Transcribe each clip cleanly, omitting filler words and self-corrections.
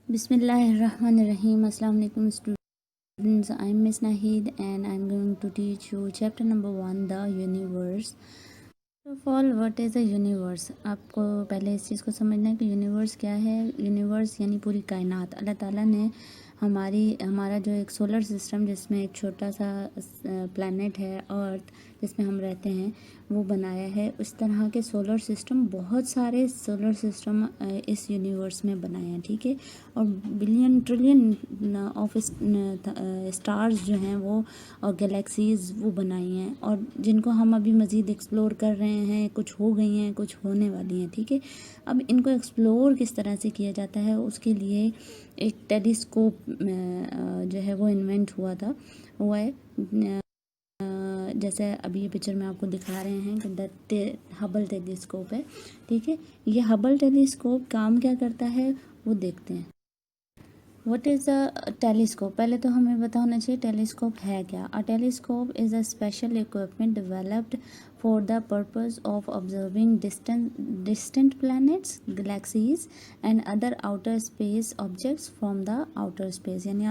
Bismillahirrahmanirrahim. Assalamu alaikum students. I'm Miss Nahid and I'm going to teach you chapter number 1, the universe. First of all, what is a universe? आपको पहले इस चीज़ को समझना है कि universe क्या है। यूनिवर्स यानी पूरी कायनात। अल्लाह ताला ने हमारा जो एक सोलर सिस्टम जिसमें एक छोटा सा प्लैनेट है अर्थ जिसमें हम रहते हैं वो बनाया है। उस तरह के सोलर सिस्टम बहुत सारे सोलर सिस्टम इस यूनिवर्स में बनाए हैं, ठीक है। और बिलियन ट्रिलियन ऑफ स्टार्स जो हैं वो और गैलेक्सीज़ वो बनाई हैं और जिनको हम अभी मज़ीद एक्सप्लोर कर रहे हैं। कुछ हो गई हैं, कुछ होने वाली हैं, ठीक है। अब इनको एक्सप्लोर किस तरह से किया जाता है उसके लिए एक टेलीस्कोप जो है वो इन्वेंट हुआ है। जैसे अभी ये पिक्चर में आपको दिखा रहे हैं कि हबल टेलीस्कोप है, ठीक है। ये हबल टेलीस्कोप काम क्या करता है वो देखते हैं। What is a telescope? पहले तो हमें पता होना चाहिए टेलीस्कोप है क्या। अ telescope is a special equipment developed for the purpose of observing distant planets, galaxies and other outer space objects from the outer space. यानी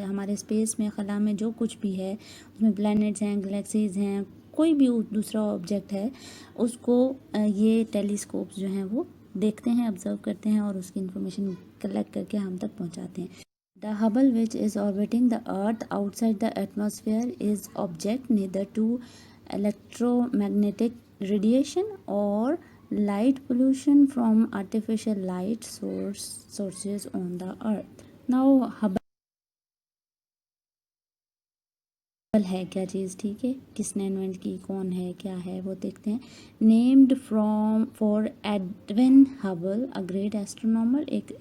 हमारे स्पेस में खला में जो कुछ भी है उसमें प्लैनेट्स हैं, गैलेक्सीज हैं, कोई भी दूसरा ऑब्जेक्ट है उसको ये टेलीस्कोप्स जो हैं वो देखते हैं, ऑब्जर्व करते हैं और उसकी इंफॉर्मेशन कलेक्ट करके हम तक पहुंचाते हैं। The Hubble which is orbiting the earth outside the atmosphere is object neither to electromagnetic radiation or light pollution from artificial light sources on the earth. Now Hubble है क्या चीज़, ठीक है। किसने इन्वेंट की, कौन है, क्या है वो देखते हैं। Named for Edwin Hubble a great astronomer. एक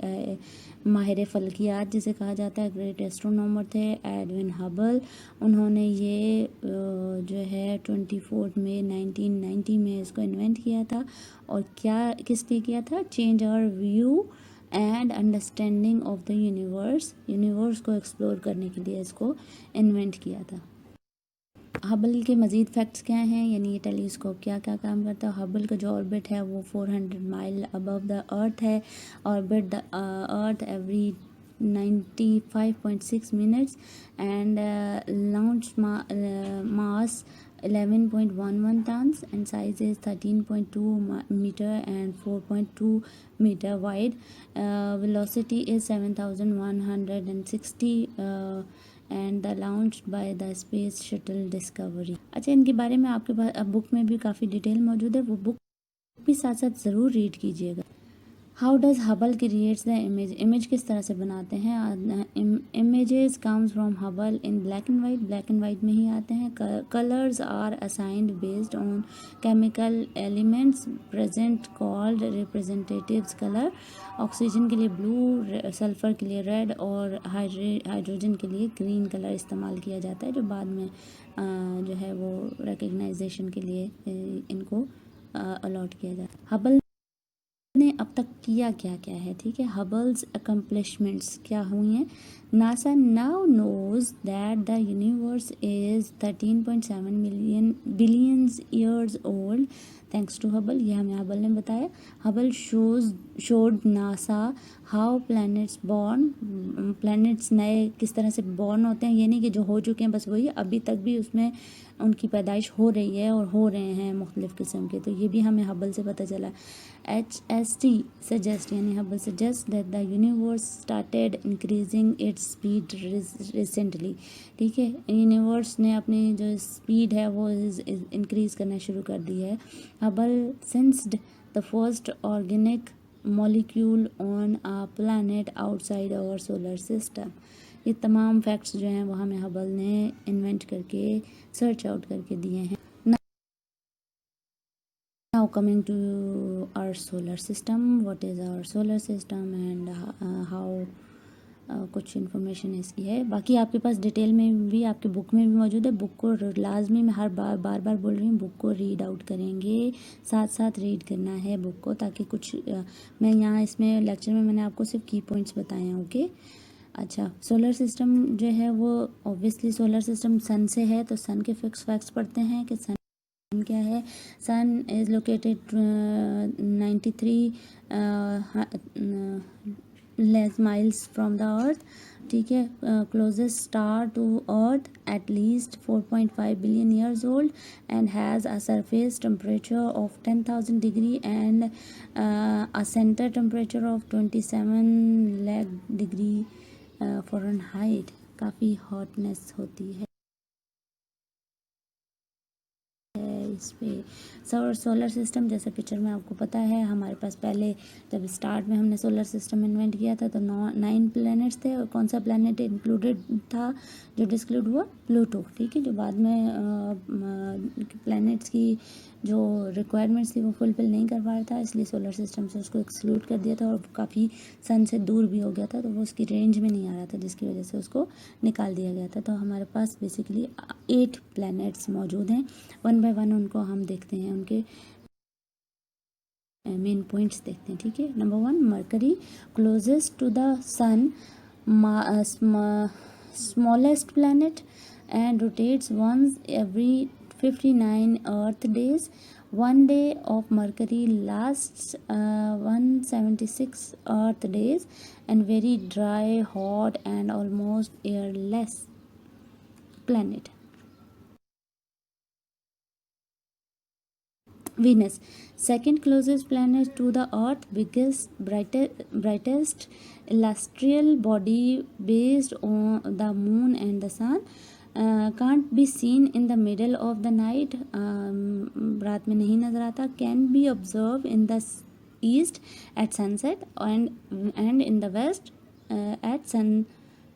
माहिर फल्कियात जिसे कहा जाता है, ग्रेट एस्ट्रोनॉमर थे एडविन हबल। उन्होंने ये जो है 24 मई 1990 में इसको इन्वेंट किया था। और क्या किस लिए किया था? Change our view and understanding of the universe को एक्सप्लोर करने के लिए इसको इन्वेंट किया था। हबल के मज़ीद फैक्ट्स क्या हैं, यानी ये टेलीस्कोप क्या क्या काम करता है। हबल का जो ऑर्बिट है वो 400 माइल अबव द अर्थ है। Orbit the earth every 95.6 minutes and launch mass 11.11 tons and size is 13.2 meter and 4.2 meter wide. Velocity is 7160 and the launch by the space shuttle discovery. अच्छा, इनके बारे में आपके पास book में भी काफ़ी detail मौजूद है, वो बुक भी साथ साथ ज़रूर रीड कीजिएगा। How does Hubble creates the image किस तरह से बनाते हैं। Images comes from Hubble in black and white में ही आते हैं। Colours are assigned based on chemical elements present called representatives colour. Oxygen के लिए ब्लू, सल्फ़र के लिए रेड और हाइड्रोजन के लिए ग्रीन कलर इस्तेमाल किया जाता है, जो बाद में जो है वो रिकग्नाइजेशन के लिए इनको अलॉट किया जाता है। हबल ने अब तक किया क्या क्या है, ठीक है। हबल्स अकम्पलिशमेंट्स क्या हुई हैं। NASA now knows that the universe is 13.7 billions years old thanks to Hubble. ये हमें हबल ने बताया। Hubble showed NASA how planets नए किस तरह से बॉर्न होते हैं। ये नहीं कि जो हो चुके हैं बस वही, अभी तक भी उसमें उनकी पैदाइश हो रही है और हो रहे हैं मुख्तलिफ़ किस्म के। तो ये भी हमें हबल से पता चला। HST सजेस्ट यानी Hubble suggest that the universe started increasing its speed recently, ठीक है। यूनिवर्स ने अपनी जो स्पीड है वो इंक्रीज़ करना शुरू कर दी है। Hubble sensed the first organic molecule on a planet outside our solar system. ये तमाम फैक्ट्स जो हैं वो हमें हबल ने इन्वेंट करके सर्च आउट करके दिए हैं। Now coming to our solar system, what is our solar system and how कुछ इन्फॉर्मेशन इसकी है। बाकी आपके पास डिटेल में भी आपके बुक में भी मौजूद है। बुक को लाजमी मैं हर बार बोल रही हूँ, बुक को रीड आउट करेंगे, साथ साथ रीड करना है बुक को, ताकि कुछ मैं यहाँ इसमें लेक्चर में मैंने आपको सिर्फ की पॉइंट्स बताए हैं, ओके। अच्छा, सोलर सिस्टम जो है वो ऑब्वियसली सोलर सिस्टम सन से है, तो सन के फैक्ट्स पढ़ते हैं कि सन क्या है। Sun is located 93 less miles from the earth, ठीक है. Closest star to earth at least 4.5 billion years old and has a surface temperature of 10,000 degree and a centre temperature of 27 lakh degree Fahrenheit. काफ़ी hotness होती है इस पे. Solar system जैसे picture में आपको पता है, हमारे पास पहले जब स्टार्ट में हमने सोलर सिस्टम इन्वेंट किया था तो 9 प्लैनेट्स थे. और कौन सा प्लैनेट इंक्लूडेड था जो डिस्क्लूड हुआ? प्लूटो, ठीक है, जो बाद में प्लैनेट्स की जो रिक्वायरमेंट्स थी वो फुलफिल नहीं कर पा रहा था, इसलिए सोलर सिस्टम से उसको एक्सक्लूड कर दिया था और काफ़ी सन से दूर भी हो गया था, तो वो उसकी रेंज में नहीं आ रहा था, जिसकी वजह से उसको निकाल दिया गया था. तो हमारे पास बेसिकली 8 प्लैनेट्स मौजूद हैं. वन बाय वन उनको हम देखते हैं, उनके मेन पॉइंट्स देखते हैं, ठीक है. Number 1, Mercury, closest to the sun, smallest planet and rotates once every 59 earth days. One day of Mercury lasts 176 earth days and very dry, hot and almost airless planet. Venus, second closest planet to the Earth, biggest, brightest celestial body based on the Moon and the Sun. Can't be seen in the middle of the night. रात में नहीं नजर आता. Can be observed in the east at sunset and in the west at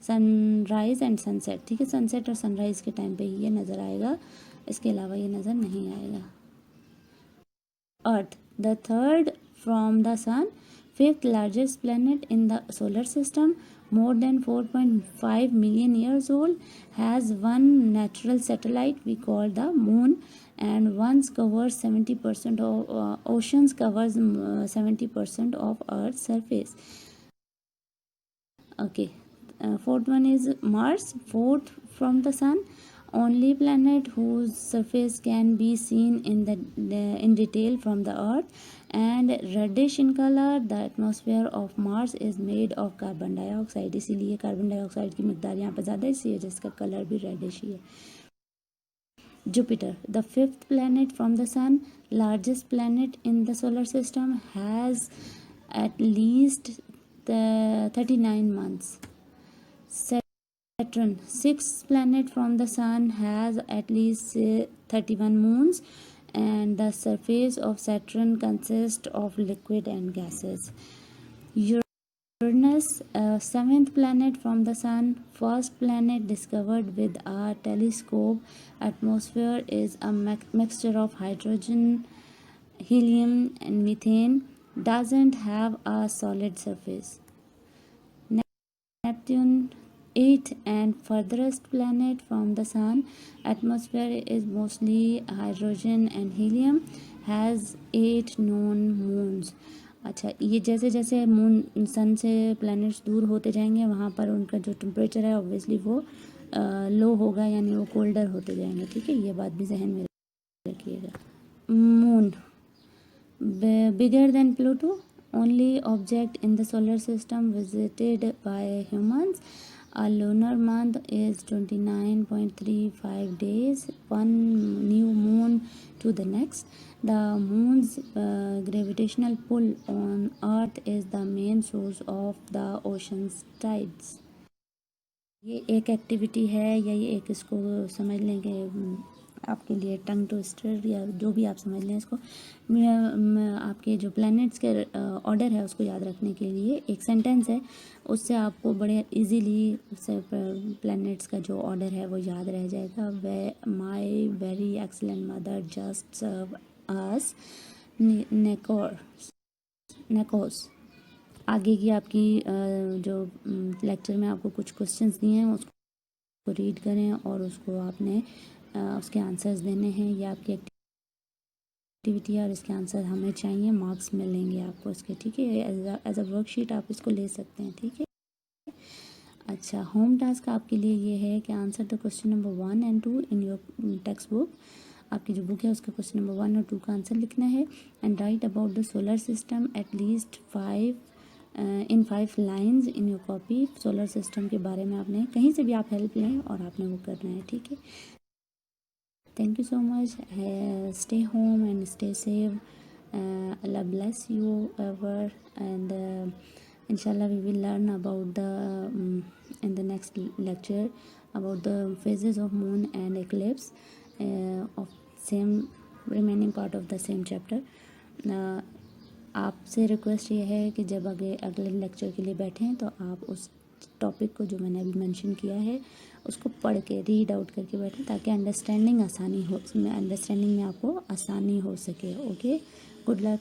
sunrise and sunset, ठीक है. Sunset और sunrise के time पे ही ये नज़र आएगा, इसके अलावा ये नज़र नहीं आएगा. Earth, the third from the Sun, fifth largest planet in the solar system, more than 4.5 million years old, has one natural satellite we call the Moon, and once covers 70% of oceans, covers 70% of Earth's surface. Okay, fourth one is Mars, fourth from the Sun, only planet whose surface can be seen in detail from the Earth, and reddish in color. The atmosphere of Mars is made of carbon dioxide, इसीलिए carbon dioxide की मिकदार यहाँ पर ज़्यादा है, इसी वजह से इसका कलर भी रेडिश ही है. Jupiter, the fifth planet from the Sun, largest planet in the solar system, has at least 39 months. Saturn, sixth planet from the Sun, has at least 31 moons, and the surface of Saturn consists of liquid and gases. Uranus, seventh planet from the Sun, first planet discovered with a telescope. Atmosphere is a mixture of hydrogen, helium, and methane. Doesn't have a solid surface. Neptune, eighth and furthest planet from the Sun, atmosphere is mostly hydrogen and helium, has 8 known moons. अच्छा, ये जैसे जैसे moon sun से planets दूर होते जाएंगे वहाँ पर उनका जो टेम्परेचर है ऑब्वियसली वो लो होगा, यानी वो कोल्डर होते जाएंगे, ठीक है. ये बात भी जहन में रखिएगा. Moon, bigger than Pluto, only object in the solar system visited by humans. A lunar month is 29.35 days, one new moon to the next. The moon's gravitational pull on Earth is the main source of the ocean's tides. ये एक activity है या ये एक इसको समझ लें कि आपके लिए टंग ट्विस्टर या जो भी आप समझ लें इसको. आपके जो प्लैनेट्स के ऑर्डर है उसको याद रखने के लिए एक सेंटेंस है, उससे आपको बड़े इजीली उससे प्लैनेट्स का जो ऑर्डर है वो याद रह जाएगा. Way my very excellent mother just serve us nachos. आगे की आपकी जो लेक्चर में आपको कुछ क्वेश्चंस दिए हैं उसको रीड करें और उसको आपने उसके आंसर्स देने हैं. ये आपकी एक्टिविटी है और इसके आंसर हमें चाहिए, मार्क्स मिलेंगे आपको इसके, ठीक है. एज अ वर्कशीट आप इसको ले सकते हैं, ठीक है. अच्छा, होम टास्क आपके लिए ये है कि answer the question number 1 and 2 in your text book. आपकी जो बुक है उसका क्वेश्चन नंबर 1 और 2 का आंसर लिखना है. And right about the solar system at least 5 in 5 lines in your copy. Solar system के बारे में आपने कहीं से भी आप हेल्प लें और आपने वो करना है, ठीक है। Thank you so much. Stay home and stay safe. Allah bless you ever, and inshallah we will learn about the in the next lecture about the phases of moon and eclipse of same remaining part of the same chapter. आपसे request ये है कि जब अगले lecture के लिए बैठें तो आप उस टॉपिक को जो मैंने अभी मेंशन किया है उसको पढ़ के रीड आउट करके बैठें, ताकि अंडरस्टैंडिंग में आपको आसानी हो सके। Okay, good luck.